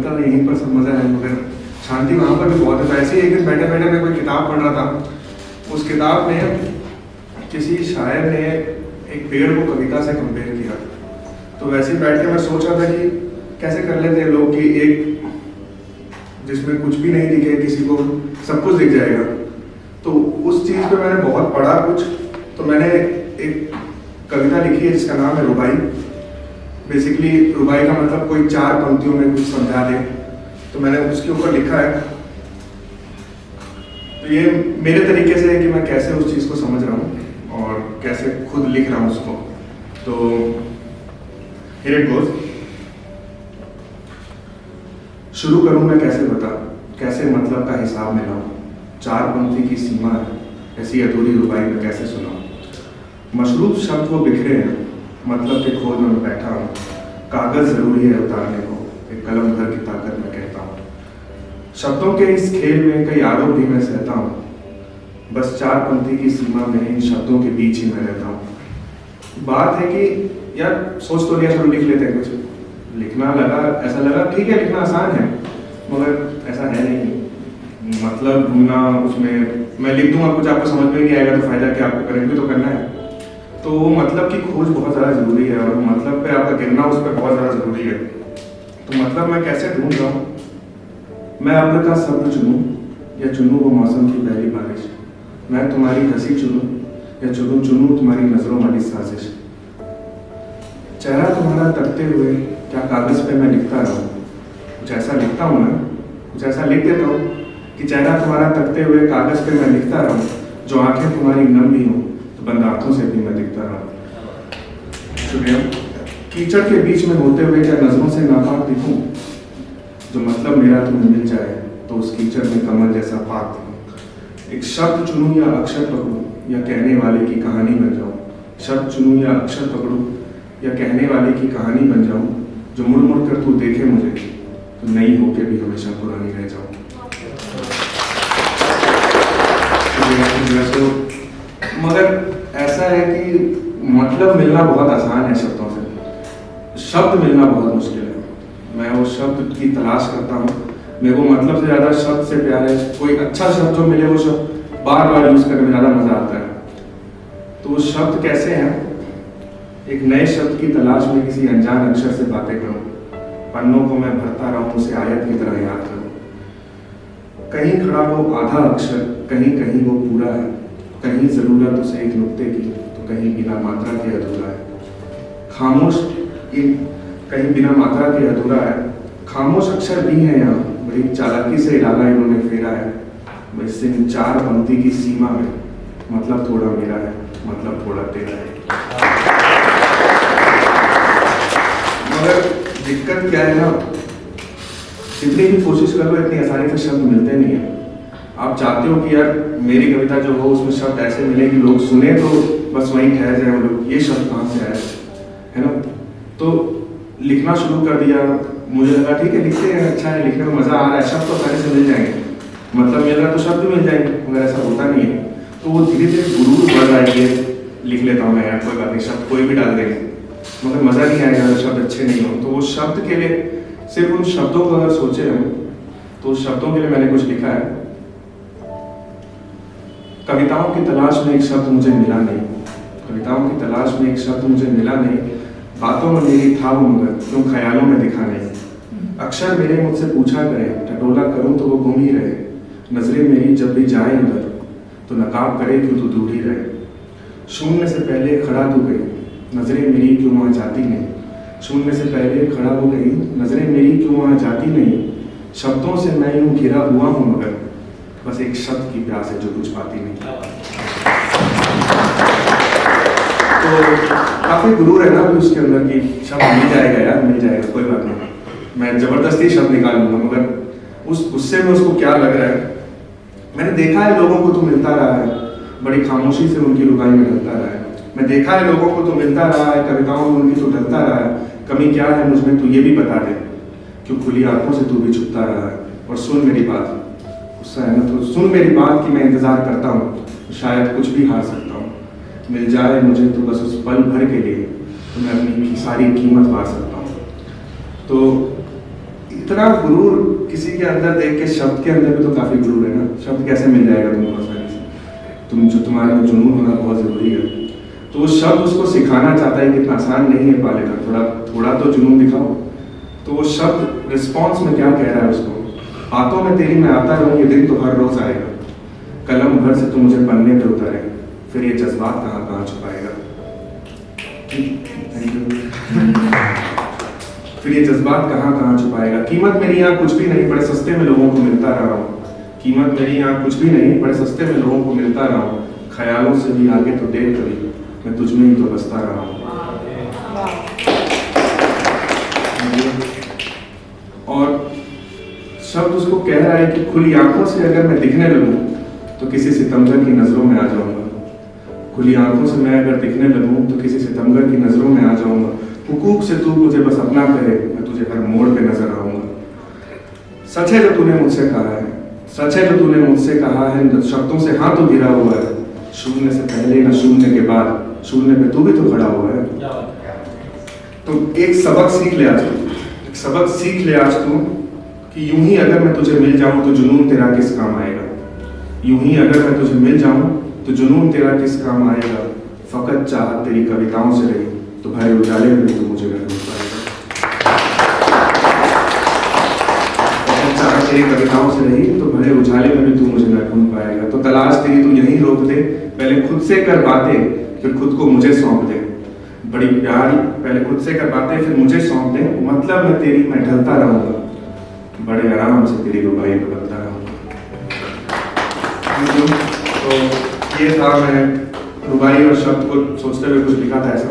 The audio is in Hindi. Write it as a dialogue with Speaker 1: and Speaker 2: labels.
Speaker 1: लगता था यहीं पर सब मज़ा है, मगर शांति वहाँ पर भी बहुत है। वैसे ही एक दिन बैठे बैठे मैं कोई किताब पढ़ रहा था, उस किताब में किसी शायर ने एक पेड़ को कविता से कंपेयर किया। तो वैसे ही बैठ के मैं सोच रहा था कि कैसे कर लेते हैं लोग कि एक जिसमें कुछ भी नहीं दिखे किसी को सब कुछ दिख जाएगा। तो उस चीज़ पे मैंने बहुत पढ़ा कुछ, तो मैंने एक कविता लिखी है जिसका नाम है रुबाई। बेसिकली रुबाई का मतलब कोई 4 पंक्तियों में कुछ समझा दे, तो मैंने उसके ऊपर लिखा है। तो ये मेरे तरीके से है कि मैं कैसे उस चीज़ को समझ रहा हूँ और कैसे खुद लिख रहा हूँ उसको। तो हियर इट गोज़। शुरू करूँ मैं कैसे बता, कैसे मतलब का हिसाब मिलाऊँ, 4 पंक्ति की सीमा है, ऐसी अधूरी रुबाई में कैसे सुनाऊँ। मशरूफ शब्द वो बिखरे हैं, मतलब के खोज में बैठा हूँ, कागज़ ज़रूरी है उतारने को, एक कलम भर की ताकत में कहता हूँ। शब्दों के इस खेल में कई आरोप भी मैं सहता हूँ, बस 4 पंक्ति की सीमा में इन शब्दों के बीच ही मैं रहता हूँ। बात है कि यार सोच तो लिया, चलो लिख लेते हैं कुछ। लिखना लगा, ऐसा लगा ठीक है लिखना आसान है, मगर ऐसा है नहीं। मतलब ढूंढना उसमें, मैं लिख दूंगा कुछ आपको समझ में नहीं आएगा तो फायदा क्या, आपको करेक्ट भी तो करना है। तो मतलब की खोज बहुत ज़्यादा ज़रूरी है और मतलब पे आपका गिरना उस पर बहुत ज़्यादा ज़रूरी है। तो मतलब मैं कैसे ढूंढ रहा हूँ, मैं अब्र का शब्द चुनूँ या चुनूँ वो मौसम की पहली बारिश, मैं तुम्हारी हंसी चुनूँ या चुनूँ तुम्हारी नज़रों वाली साजिश। चेहरा तुम्हारा तकते हुए क्या कागज़ पे मैं लिखता रहूँ, कुछ ऐसा लिखता हूँ ना, कुछ ऐसा लिख देता हूँ कि चेहरा तुम्हारा तकते हुए कागज़ पे मैं लिखता रहूँ, जो आंखें तुम्हारी नम भी हों तो बंद आंखों से भी मैं दिखता रहूँ। शुक्रिया। कीचड़ के बीच में होते हुए क्या नज़रों से नापाक दिखूँ, जो मतलब मेरा तुम्हें मिल जाए तो उस कीचड़ में कमल जैसा पाक दिखूँ। एक शब्द चुनूँ या अक्षर पकड़ूँ या कहने वाले की कहानी बन जाऊँ, शब्द चुनूँ या अक्षर पकड़ूँ या कहने वाले की कहानी बन जाऊँ, जो मुड़ मुड़ कर तू देखे मुझे तो नई होके भी हमेशा पुरानी रह जाऊँ। मगर ऐसा है कि मतलब मिलना बहुत आसान है शब्दों से, शब्द मिलना बहुत मुश्किल है। मैं वो शब्द की तलाश करता हूँ, मेरे को मतलब से ज़्यादा शब्द से प्यार है। कोई अच्छा शब्द जो मिले वो शब्द बार बार यूज़ करने में ज़्यादा मज़ा आता है। तो वो शब्द कैसे हैं, एक नए शब्द की तलाश में किसी अनजान अक्षर से बातें करूं, पन्नों को मैं भरता रहूं, उसे आयत की तरह याद करूं। कहीं खड़ा वो आधा अक्षर, कहीं कहीं वो पूरा है, कहीं ज़रूरत उसे एक नुक्ते की तो कहीं बिना मात्रा के अधूरा है। खामोश कहीं बिना मात्रा के अधूरा है। खामोश अक्षर भी हैं यहाँ, बड़ी चालाकी से डाला इन्होंने फेरा है। बस इन 4 पंक्ति की सीमा में मतलब थोड़ा मेरा है, मतलब थोड़ा तेरा है। मगर दिक्कत क्या है ना, जितनी भी कोशिश कर लो इतनी आसानी से शब्द मिलते नहीं है। आप चाहते हो कि यार मेरी कविता जो हो उसमें शब्द ऐसे मिले कि लोग सुने तो बस वहीं ठहर जाए, वो लोग ये शब्द कहाँ से आए, है ना। तो लिखना शुरू कर दिया, मुझे लगा ठीक है लिखते हैं, अच्छा है, लिखने में मज़ा आ रहा है, शब्द तो सारे से मिल जाएंगे, मतलब मिल रहा तो शब्द मिल जाएंगे, मगर ऐसा होता नहीं है। तो वो धीरे धीरे गुरूर बढ़ रहा है कि लिख लेता हूँ मैं यार, कोई बात नहीं, शब्द कोई भी डाल देंगे, मगर मज़ा नहीं आएगा अगर शब्द अच्छे नहीं हो। तो वो शब्द के लिए सिर्फ उन शब्दों को अगर सोचे हम, तो उस शब्दों के लिए मैंने कुछ लिखा है। कविताओं की तलाश में एक शब्द मुझे मिला नहीं, कविताओं की तलाश में एक शब्द मुझे मिला नहीं, बातों में मेरी था वो मगर क्यों ख्यालों में दिखा नहीं। अक्षर मेरे मुझसे पूछा करे, टटोला करूं तो वो गुम ही रहे, नजरें मेरी जब भी जाए उधर तो नकाब करे क्यों तो दूर ही रहे। शून्य से पहले खड़ा तू गई, नजरें मेरी क्यों वहाँ जाती नहीं, शून्य से पहले खड़ा हो गई, नजरें मेरी क्यों वहाँ जाती नहीं। शब्दों से मैं यूं घिरा हुआ हूँ मगर बस एक शब्द की प्यास है जो कुछ पाती नहीं। तो काफ़ी गुरूर है ना अभी उसके अंदर कि शब्द मिल जाएगा यार, मिल जाएगा, कोई बात नहीं, मैं ज़बरदस्ती शब्द निकालूंगा, मगर उस गुस्से में उसको क्या लग रहा है। मैंने देखा है लोगों को तो मिलता रहा है, बड़ी खामोशी से उनकी रुबाई में ढलता रहा है। मैं देखा है लोगों को तो मिलता रहा है, कविताओं में उनकी तो ढलता रहा है। कमी क्या है मुझमें तू ये भी बता दे, क्यों खुली आंखों से तू भी छुपता रहा है। और सुन मेरी बात, गुस्सा है ना तो सुन मेरी बात कि मैं इंतज़ार करता हूँ, शायद कुछ भी हार सकता हूँ। मिल जाए मुझे तो बस उस पल भर के लिए, तो मैं अपनी सारी कीमत हार सकता हूँ। तो इतना गुरूर किसी के अंदर देख के, शब्द के अंदर भी तो काफी गुरूर है ना। शब्द कैसे मिल जाएगा तुमको आसानी से? तुम्हारे में जुनून होना बहुत जरूरी है। तो वो शब्द उसको सिखाना चाहता है कि इतना आसान नहीं है पालेना, थोड़ा तो जुनून दिखाओ। तो वो शब्द रिस्पॉन्स में क्या कह रहा है उसको? बातों में तेरी मैं आता रहूं, ये दिन तो हर रोज आएगा। कलम भर से तू मुझे पन्ने पे उतारे, फिर ये जज्बात कहाँ कहाँ छुपाएगा। फिर ये जज्बात कहाँ कहाँ छुपाएगा। कीमत मेरी यहाँ कुछ भी नहीं, बड़े सस्ते में लोगों को मिलता रहा हूँ। कीमत मेरी यहाँ कुछ भी नहीं, बड़े सस्ते में लोगों को मिलता रहा हूँ। ख्यालों से भी आगे तो देख कभी, मैं तुझमें ही तो बसता रहा हूँ। और शब्द उसको कह रहा है कि खुली आंखों से अगर मैं दिखने लगूं तो किसी सितमगर की नजरों में आ जाऊंगा। खुली आंखों से मैं अगर दिखने लगूं तो किसी सितमगर की नजरों में आ जाऊंगा। हुकूक से तू मुझे बस अपना करे, मैं तुझे हर मोड़ पे नजर आऊंगा। सच है जो तूने मुझसे कहा है, सच है जो तूने मुझसे कहा है, शब्दों से हाथ तो घिरा हुआ है। शून्य से पहले न शून्य के बाद, शून्य पे तू भी तो खड़ा हुआ है। तो एक सबक सीख ले आज तू, एक सबक सीख ले आज तू कि यूं ही अगर मैं तुझे मिल जाऊं तो जुनून तेरा किस काम आएगा। यूं ही अगर मैं तुझे मिल जाऊं तो जुनून तेरा किस काम आएगा। फकत चाहत तेरी कविताओं से रही तो भाई उजाले में भी तू मुझे न ढूंढ पाएगा। फकत चाहत तेरी कविताओं से रही तो भले उजाले में भी तू मुझे न ढूंढ पाएगा। तो तलाश तेरी तू यहीं रोक दे, पहले खुद से कर बातें फिर खुद को मुझे सौंप दे। बड़ी प्यारी, पहले खुद से कर बातें फिर मुझे सौंप दे। मतलब मैं तेरी मैं ढलता रहूंगा, बड़े आराम से तेरी रुबाई बदलता रहूंगा। तो ये था, मैं रुबाई और शब्द को सोचते हुए कुछ लिखा था ऐसा।